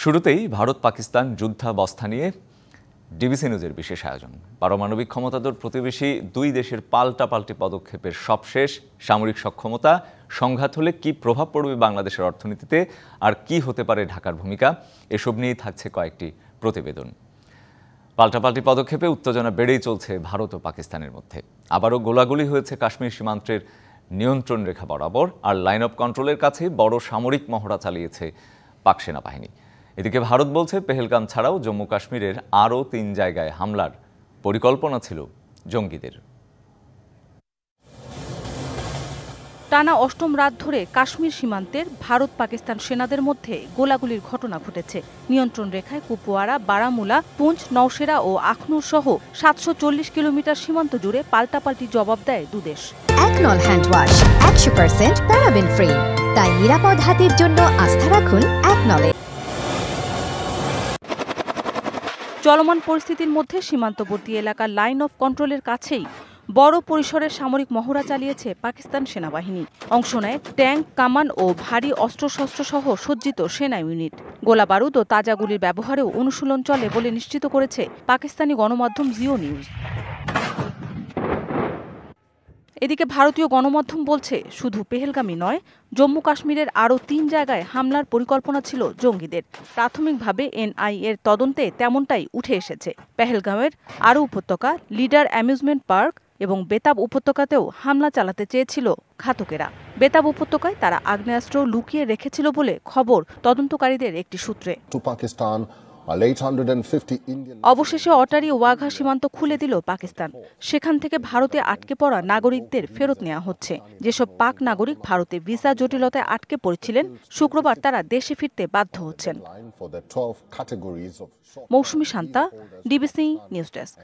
শুরুতেই ভারত পাকিস্তান যুদ্ধাবস্থা নিয়ে ডিবিসি নিউজের বিশেষ আয়োজন। পারমাণবিক ক্ষমতাধর প্রতিবেশী দুই দেশের পাল্টাপাল্টি পদক্ষেপের সবশেষ, সামরিক সক্ষমতা, সংঘাত হলে কি প্রভাব পড়বে বাংলাদেশের অর্থনীতিতে, আর কি হতে পারে ঢাকার ভূমিকা, এসব নিয়েই থাকছে কয়েকটি প্রতিবেদন। পাল্টাপাল্টি পদক্ষেপে উত্তেজনা বেড়েই চলছে ভারত ও পাকিস্তানের মধ্যে। আবারও গোলাগুলি হয়েছে কাশ্মীর সীমান্তের নিয়ন্ত্রণ রেখা বরাবর, আর লাইন অফ কন্ট্রোলের কাছে বড় সামরিক মহড়া চালিয়েছে পাক সেনাবাহিনী। এদিকে ভারত বলছে পেহেলগাম ছাড়াও জম্মু কাশ্মীরের আরও ৩ জায়গায় হামলার পরিকল্পনা ছিল জঙ্গিদের। টানা অষ্টম রাত ধরে কাশ্মীর সীমান্তের ভারত পাকিস্তান সেনাদের মধ্যে গোলাগুলির ঘটনা ঘটেছে। নিয়ন্ত্রণ রেখায় কুপওয়ারা, বারামুলা, পুঞ্চ, নওশেরা ও আখনুর সহ ৭৪০ কিলোমিটার সীমান্ত জুড়ে পাল্টাপাল্টি জবাব দেয় দুদেশ। একনল হ্যান্ড ওয়াশ ১০০% প্যারাবেন ফ্রি, তাই নিরাপদ হাতের জন্য আস্থা রাখুন একনলে। চলমান পরিস্থিতির মধ্যে সীমান্তবর্তী এলাকার লাইন অফ কন্ট্রোলের কাছেই বড় পরিসরের সামরিক মহড়া চালিয়েছে পাকিস্তান সেনাবাহিনী। অংশ নেয় ট্যাঙ্ক, কামান ও ভারী অস্ত্রশস্ত্র সহ সজ্জিত সেনা ইউনিট। গোলাবারুদ ও তাজা গুলির ব্যবহারেও অনুশীলন চলে বলে নিশ্চিত করেছে পাকিস্তানি গণমাধ্যম জিও নিউজ। এদিকে ভারতীয় গণমাধ্যম বলছে, শুধু পেহেলগামই নয়, জম্মু কাশ্মীরের আরও ৩ জায়গায় হামলার পরিকল্পনা ছিল জঙ্গিদের। প্রাথমিকভাবে এনআইএর তদন্তে তেমনটাই উঠে এসেছে। পেহেলগামের আরও উপত্যকা, লিডার অ্যামিউজমেন্ট পার্ক এবং বেতাব উপত্যকাতেও হামলা চালাতে চেয়েছিল ঘাতকেরা। বেতাব উপত্যকায় তারা আগ্নেয়াস্ত্র লুকিয়ে রেখেছিল বলে খবর তদন্তকারীদের একটি সূত্রে। অবশেষে অটারি ওয়াঘা সীমান্ত খুলে দিল পাকিস্তান। সেখান থেকে ভারতে আটকে পড়া নাগরিকদের ফেরত নেওয়া হচ্ছে। যেসব পাক নাগরিক ভারতে ভিসা জটিলতায় আটকে পড়েছিলেন, শুক্রবার তারা দেশে ফিরতে বাধ্য হচ্ছেন। মৌসুমী শান্তা, ডিবিসি নিউজ ডেস্ক।